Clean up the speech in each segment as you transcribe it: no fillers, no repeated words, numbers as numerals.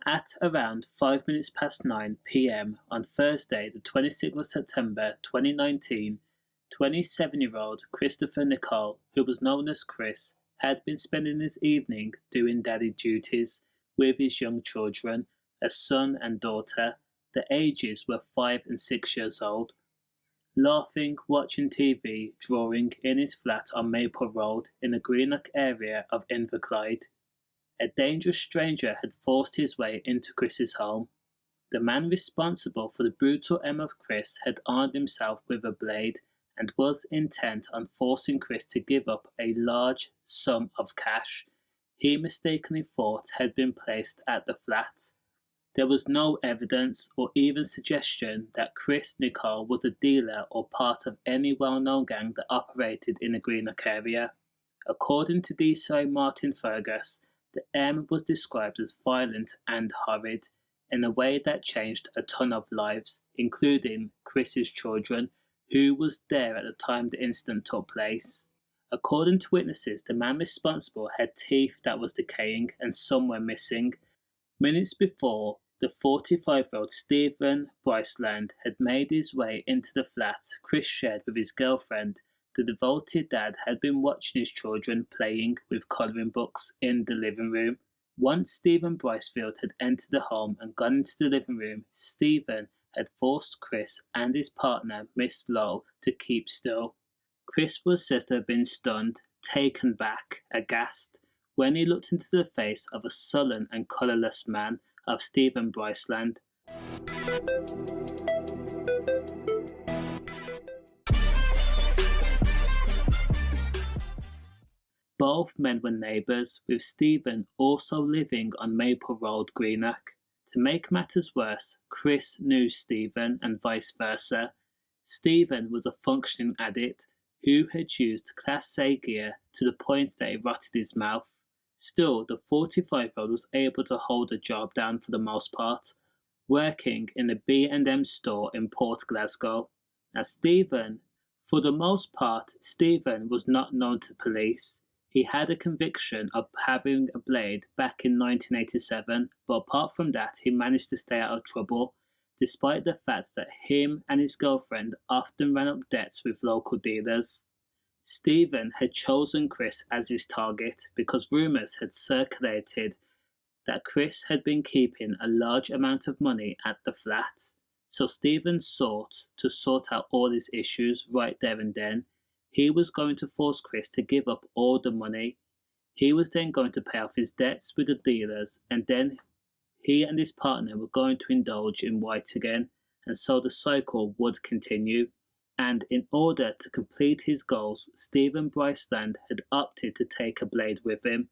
At around 5 minutes past 9 p.m. on Thursday, the 26th of September 2019, 27-year-old Christopher Nicole, who was known as Chris, had been spending his evening doing daddy duties with his young children, a son and daughter. The ages were 5 and 6 years old. Laughing, watching TV, drawing in his flat on Maple Road in the Greenock area of Inveclyde. A dangerous stranger had forced his way into Chris's home. The man responsible for the brutal aim of Chris had armed himself with a blade and was intent on forcing Chris to give up a large sum of cash he mistakenly thought had been placed at the flat. There was no evidence or even suggestion that Chris Nicol was a dealer or part of any well-known gang that operated in the Greenock area. According to DCI Martin Fergus, the M was described as violent and horrid in a way that changed a ton of lives, including Chris's children, who was there at the time the incident took place. According to witnesses, the man responsible had teeth that was decaying and some were missing. Minutes before, the 45-year-old Stephen Bryceland had made his way into the flat Chris shared with his girlfriend. The devoted dad had been watching his children playing with colouring books in the living room. Once Stephen Brycefield had entered the home and gone into the living room, Stephen had forced Chris and his partner, Miss Lowe, to keep still. Chris was said to have been stunned, taken back, aghast, when he looked into the face of a sullen and colourless man of Stephen Bryceland. Both men were neighbours, with Stephen also living on Maple Road, Greenock. To make matters worse, Chris knew Stephen and vice versa. Stephen was a functioning addict who had used Class A gear to the point that it rotted his mouth. Still, the 45-year-old was able to hold a job down for the most part, working in the B&M store in Port Glasgow. Now for the most part, Stephen was not known to police. He had a conviction of having a blade back in 1987, but apart from that, he managed to stay out of trouble, despite the fact that him and his girlfriend often ran up debts with local dealers. Stephen had chosen Chris as his target because rumours had circulated that Chris had been keeping a large amount of money at the flat. So Stephen sought to sort out all his issues right there and then. He was going to force Chris to give up all the money. He was then going to pay off his debts with the dealers, and then he and his partner were going to indulge in white again, and so the cycle would continue. And in order to complete his goals, Stephen Bryceland had opted to take a blade with him.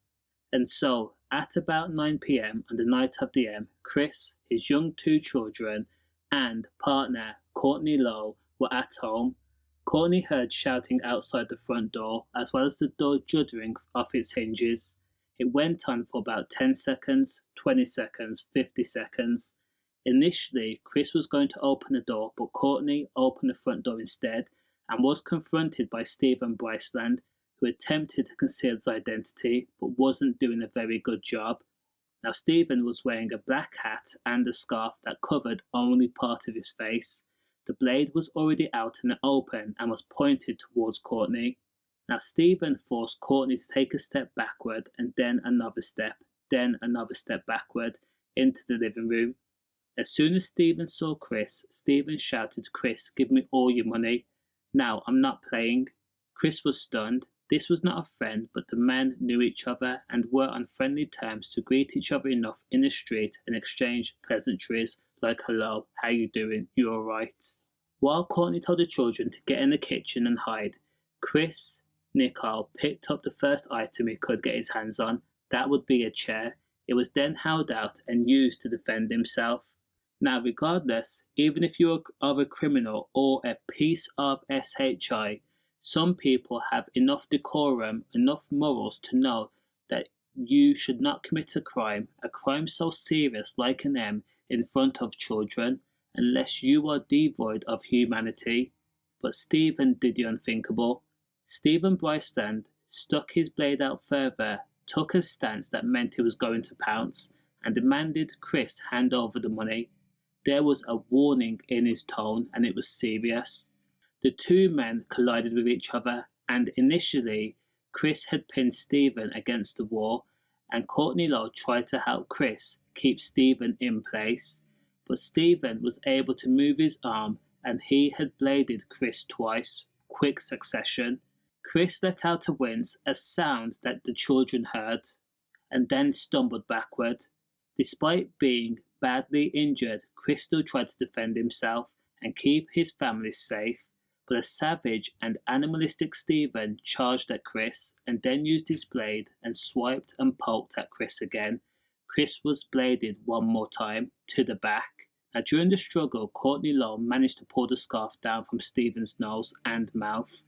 And so, at about 9 p.m. on the night of the M, Chris, his young 2 children, and partner Courtney Lowe were at home. Courtney heard shouting outside the front door, as well as the door juddering off its hinges. It went on for about 10 seconds, 20 seconds, 50 seconds. Initially, Chris was going to open the door, but Courtney opened the front door instead and was confronted by Stephen Bryceland, who attempted to conceal his identity but wasn't doing a very good job. Now, Stephen was wearing a black hat and a scarf that covered only part of his face. The blade was already out in the open and was pointed towards Courtney. Now, Stephen forced Courtney to take a step backward and then another step backward into the living room. As soon as Stephen saw Chris, Stephen shouted, "Chris, give me all your money. Now, I'm not playing." Chris was stunned. This was not a friend, but the men knew each other and were on friendly terms to greet each other enough in the street and exchange pleasantries like, "Hello, how you doing? You alright?" While Courtney told the children to get in the kitchen and hide, Chris Nicol picked up the first item he could get his hands on. That would be a chair. It was then held out and used to defend himself. Now, regardless, even if you are a criminal or a piece of SHI, some people have enough decorum, enough morals to know that you should not commit a crime so serious like an M, in front of children, unless you are devoid of humanity. But Stephen did the unthinkable. Stephen Bryceland stuck his blade out further, took a stance that meant he was going to pounce, and demanded Chris hand over the money. There was a warning in his tone, and it was serious. The two men collided with each other, and initially, Chris had pinned Stephen against the wall, and Courtney Lowe tried to help Chris keep Stephen in place. But Stephen was able to move his arm, and he had bladed Chris twice, quick succession. Chris let out a wince, a sound that the children heard, and then stumbled backward. Despite being badly injured, Chris still tried to defend himself and keep his family safe, but a savage and animalistic Stephen charged at Chris and then used his blade and swiped and poked at Chris again. Chris was bladed one more time, to the back. Now, during the struggle, Courtney Lowe managed to pull the scarf down from Stephen's nose and mouth.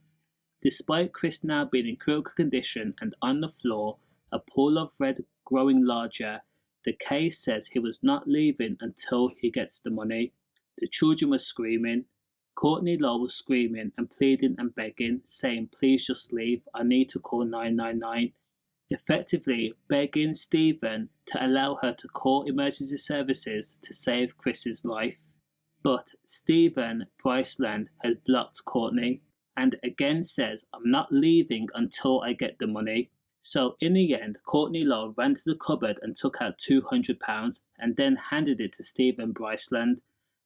Despite Chris now being in critical condition and on the floor, a pool of red growing larger, the case says he was not leaving until he gets the money. The children were screaming. Courtney Lowe was screaming and pleading and begging, saying, "Please just leave, I need to call 999. Effectively begging Stephen to allow her to call emergency services to save Chris's life. But Stephen Bryceland had blocked Courtney and again says, "I'm not leaving until I get the money." So in the end, Courtney Lowe ran to the cupboard and took out £200 and then handed it to Stephen Bryceland.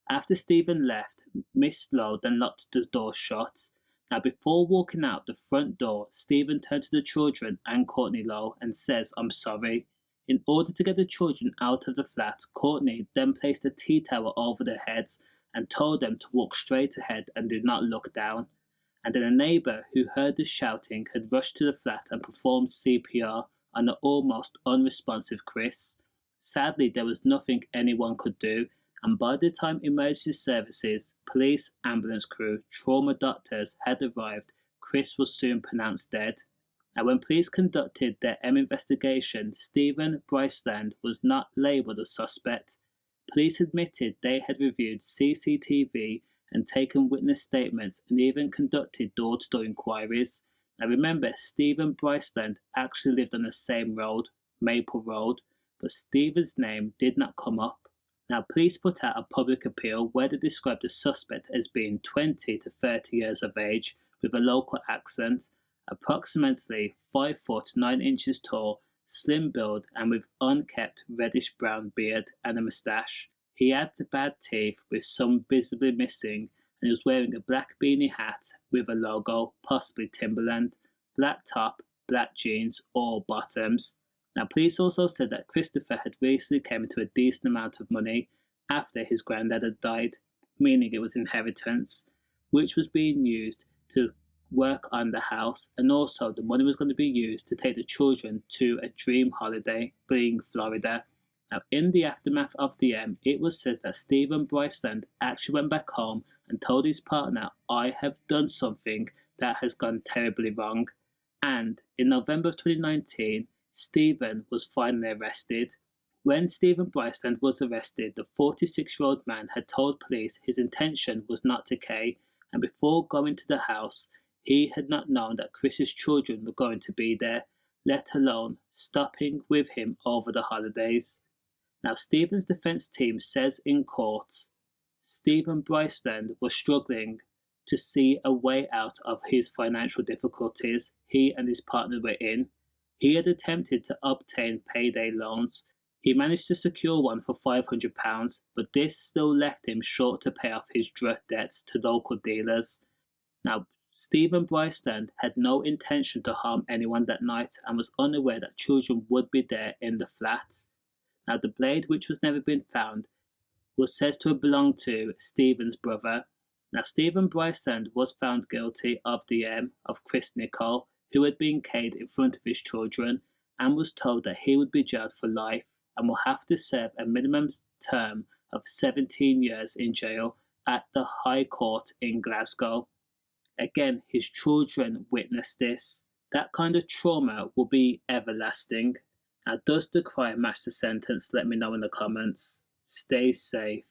After Stephen left, Miss Lowe then locked the door shut. Now, before walking out the front door, Stephen turned to the children and Courtney Lowe and says, "I'm sorry." In order to get the children out of the flat, Courtney then placed a tea towel over their heads and told them to walk straight ahead and do not look down. And then a neighbour who heard the shouting had rushed to the flat and performed CPR on the almost unresponsive Chris. Sadly, there was nothing anyone could do, and by the time emergency services, police, ambulance crew, trauma doctors had arrived, Chris was soon pronounced dead. Now, when police conducted their investigation, Stephen Bryceland was not labelled a suspect. Police admitted they had reviewed CCTV and taken witness statements and even conducted door-to-door inquiries. Now remember, Stephen Bryceland actually lived on the same road, Maple Road, but Stephen's name did not come up. Now, police put out a public appeal where they described the suspect as being 20 to 30 years of age with a local accent, approximately 5 foot 9 inches tall, slim build and with unkempt reddish-brown beard and a moustache. He had the bad teeth with some visibly missing, and he was wearing a black beanie hat with a logo, possibly Timberland, black top, black jeans or bottoms. Now, police also said that Christopher had recently come into a decent amount of money after his granddad had died, meaning it was inheritance, which was being used to work on the house, and also the money was going to be used to take the children to a dream holiday, being Florida. Now, in the aftermath of the it was said that Stephen Bryceland actually went back home and told his partner, "I have done something that has gone terribly wrong." And in November of 2019, Stephen was finally arrested. When Stephen Bryceland was arrested, the 46-year-old man had told police his intention was not to K, and before going to the house, he had not known that Chris's children were going to be there, let alone stopping with him over the holidays. Now, Stephen's defense team says in court, Stephen Bryceland was struggling to see a way out of his financial difficulties he and his partner were in. He had attempted to obtain payday loans. He managed to secure one for £500, but this still left him short to pay off his drug debts to local dealers. Now, Stephen Bryceland had no intention to harm anyone that night and was unaware that children would be there in the flat. Now, the blade, which was never been found, was said to have belonged to Stephen's brother. Now, Stephen Bryceland was found guilty of the of Chris Nicol, who had been caned in front of his children, and was told that he would be jailed for life and will have to serve a minimum term of 17 years in jail at the High Court in Glasgow. Again, his children witnessed this. That kind of trauma will be everlasting. Now, does the crime match the sentence? Let me know in the comments. Stay safe.